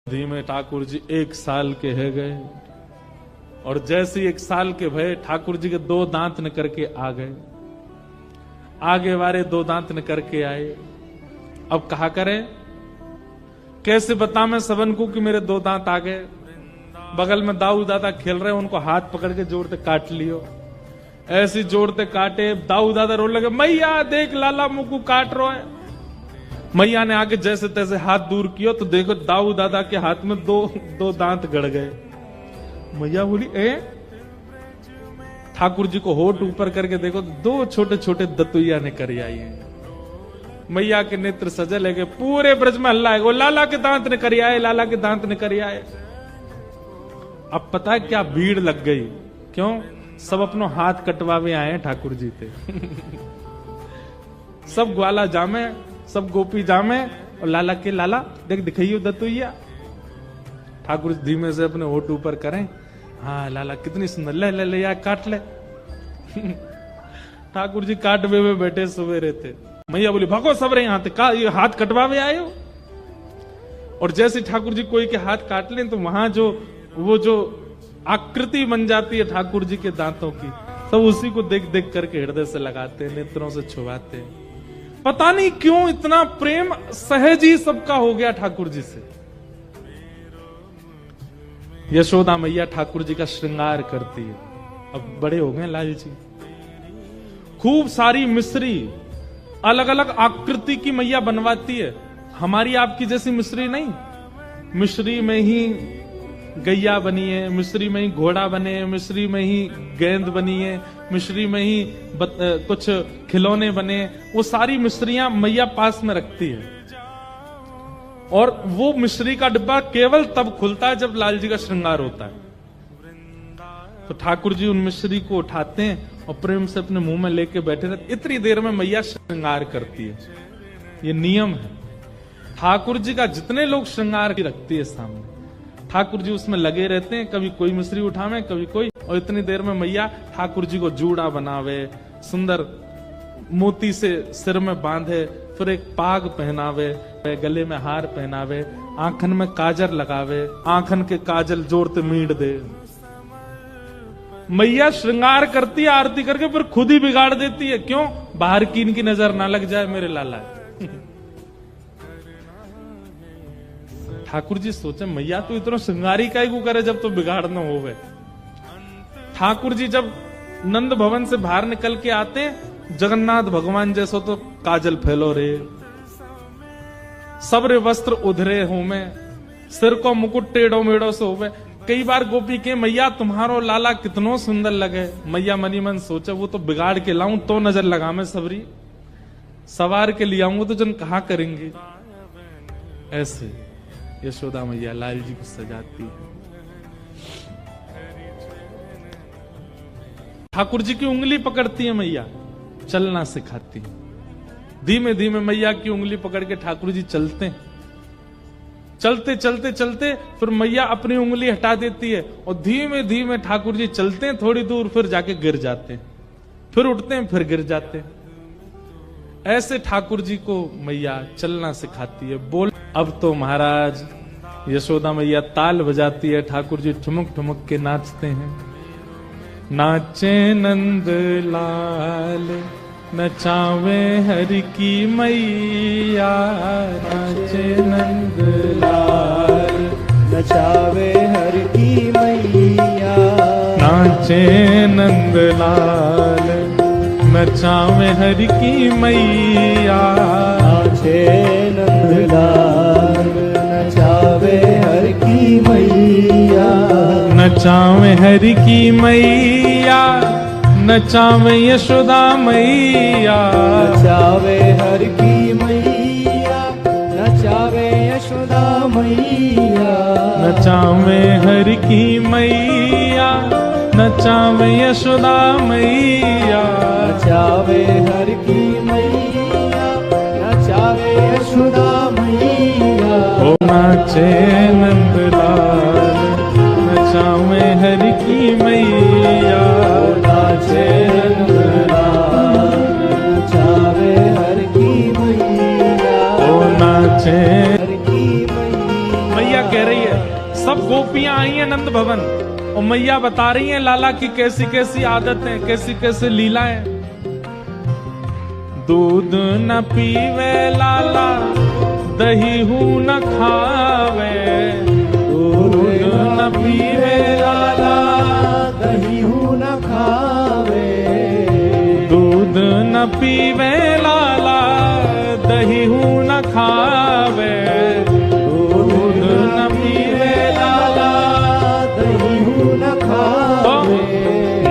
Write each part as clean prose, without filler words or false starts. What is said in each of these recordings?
धीमे ठाकुर जी 1 साल के है गए और जैसे 1 साल के भय ठाकुर जी के 2 दांत निकर के आ गए। आगे वाले 2 दांत निकर के आए। अब कहा करें, कैसे बता मैं सबन को कि मेरे 2 दांत आ गए। बगल में दाऊ दादा खेल रहे, उनको हाथ पकड़ के जोरते काट लियो। ऐसी जोरते काटे, दाऊ दादा रोने लगे, मैया देख लाला मुकू काट रो है। मैया ने आगे जैसे तैसे हाथ दूर किया तो देखो दाऊ दादा के हाथ में 2 दांत गड़ गए। मैया बोली, ठाकुर जी को होठ ऊपर करके देखो 2 छोटे छोटे दतुइया निकल आई हैं। मैया के नेत्र सजल है, पूरे ब्रज में हल्ला है, वो लाला के दांत निकल आए, लाला के दांत निकल आए। अब पता है क्या भीड़ लग गई, क्यों? सब अपनो हाथ कटवावे आए हैं ठाकुर जी थे। सब ग्वाला जामे, सब गोपी जामे, और लाला के लाला देख दिखाइयो दतुइया। ठाकुर जी धीमे से अपने होठ ऊपर करें, हाँ लाला कितनी सुंदर, ले ले ले यार काट ले। ठाकुर जी काटवे में बैठे सवेरे थे। मैया बोली, भागो सब रहे यहाँ थे, ये हाथ कटवावे आए हो। और जैसे ठाकुर जी कोई के हाथ काट लें तो वहां वो जो आकृति बन जाती है ठाकुर जी के दांतों की, सब उसी को देख देख करके हृदय से लगाते हैं, नेत्रों से छुआते हैं। पता नहीं क्यों इतना प्रेम सहज ही सबका हो गया ठाकुर जी से। यशोदा मैया ठाकुर जी का श्रृंगार करती है। अब बड़े हो गए लाल जी, खूब सारी मिश्री अलग अलग आकृति की मैया बनवाती है। हमारी आपकी जैसी मिश्री नहीं, मिश्री में ही गैया बनी है, मिश्री में ही घोड़ा बने, मिश्री में ही गेंद बनी है, मिश्री में ही कुछ खिलौने बने। वो सारी मिश्रियां मैया पास में रखती है और वो मिश्री का डिब्बा केवल तब खुलता है जब लाल जी का श्रृंगार होता है। तो ठाकुर जी उन मिश्री को उठाते हैं और प्रेम से अपने मुंह में लेके बैठे रहते। इतनी देर में मैया श्रृंगार करती है। ये नियम है, ठाकुर जी का जितने लोग श्रृंगार रखती है सामने, ठाकुर जी उसमें लगे रहते हैं। कभी कोई मिश्री उठावे, कभी कोई, और इतनी देर में मैया ठाकुर जी को जूड़ा बनावे, सुंदर मोती से सिर में बांधे, फिर एक पाग पहनावे, गले में हार पहनावे, आंखन में काजल लगावे, आंखन के काजल जोड़ते मीट दे। मैया श्रृंगार करती है आरती करके, फिर खुद ही बिगाड़ देती है। क्यों? बाहर की इनकी नजर ना लग जाए मेरे लाला। ठाकुर जी सोचे, मैया तो इतना श्रृंगारी काहे को करे जब तो बिगाड़ न होवे। ठाकुर जी जब नंद भवन से बाहर निकल के आते, जगन्नाथ भगवान जैसो तो काजल फैलो रे, सबरे वस्त्र उधरे हो में, सिर को मुकुट टेढ़ो मेढ़ो से होवे। कई बार गोपी के, मैया तुम्हारो लाला कितनो सुंदर लगे। मैया मनी मन सोचे, वो तो बिगाड़ के लाऊं तो नजर लगा मैं सबरी, सवार के ले आऊंगा तो जन कहा करेंगे। ऐसे यशोदा मैया लाल जी को सजाती है। ठाकुर जी की उंगली पकड़ती है मैया, चलना सिखाती है। धीमे धीमे मैया की उंगली पकड़ के ठाकुर जी चलते हैं। चलते चलते चलते फिर मैया अपनी उंगली हटा देती है और धीमे धीमे ठाकुर जी चलते हैं थोड़ी दूर, फिर जाके गिर जाते हैं, फिर उठते हैं, फिर गिर जाते हैं। ऐसे ठाकुर जी को मैया चलना सिखाती है। बोल, अब तो महाराज यशोदा मैया ताल बजाती है, ठाकुर जी ठुमक ठुमक के नाचते हैं। नाचे नंद लाल नचावे हरि की मैया, नाचे नंद लाल नचावे हरि की मैया, नाचे नंद लाल नचावे हरि की मैया, नाचे नंद लाल नचावे हरि की मैया, नचावे हरि की मैया, नचावे यशोदा मैया, नचावे हरि की मैया, नचावे यशोदा मैया, नचावे हरि की मैया, नचावे यशोदा मैया, नचावे हरि की मैया, नचावे यशोदा मैया। ओ नाचे नंदलाल नचावे हरि की मैया, नाचे नंदलाल नचावे हरि की मैया, ओ नाचे हरि की मैया। मैया कह रही है, सब गोपियां आई हैं नंद भवन और मैया बता रही हैं लाला की कैसी कैसी आदतें, कैसी कैसी लीलाएं। दूध न पीवे लाला, दही हूं न खावे, दूध न पीवे लाला, दही हूं न खावे, दूध न पीवे लाला, दही हूं न खावे, दूध न पीवे लाला, दही हूं न खावे।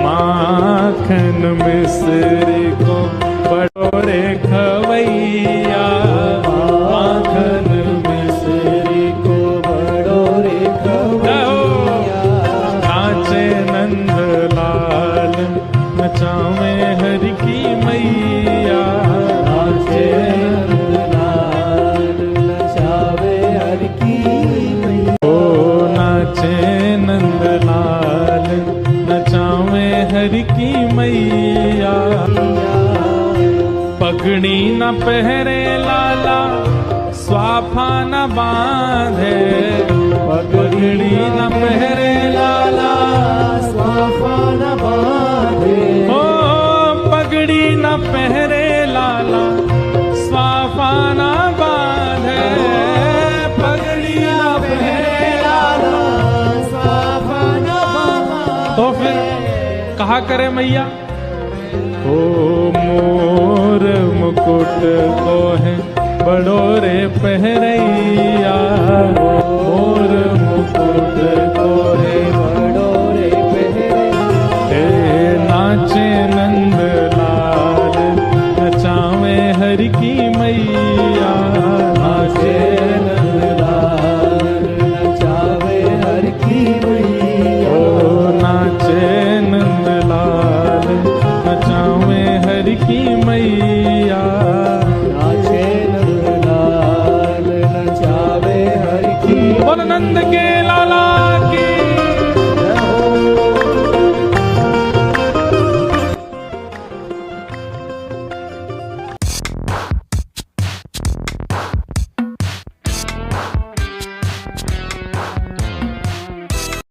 माखन मिश्री को बड़ोरे खवैया, माखन मिश्री को बड़ोरे खवैया, नाचे नंद लाल नचावे हरि की मैया, नाचे नंद लाल नचावे हरि की मैया, ओ नाचे नंद लाल नचावे हरि की मैया। पगड़ी न पहरे लाला, स्वाफा न बांधे, पगड़ी न पहरे लाला, स्वाफा न बांधे, ओ पगड़ी न पहरे लाला, स्वाफा न बांधे, पगड़ी न पहरे लाला, स्वाफा न बांधे। तो फिर कहा करे मैया, ओ मोर मुकुट को है बड़ोरे पहरैया, मोर मुकुट को है बड़ोरे पहरे, नाचे नंद लाल नचावे हरि की मैया, नाचे नंद लाल नचावे हरि की मैया, ओ नाचे नंद लाल नचावे हरि की मैया, नाचे नंद लाल नचावे हरि की। बोल नंद के लाला की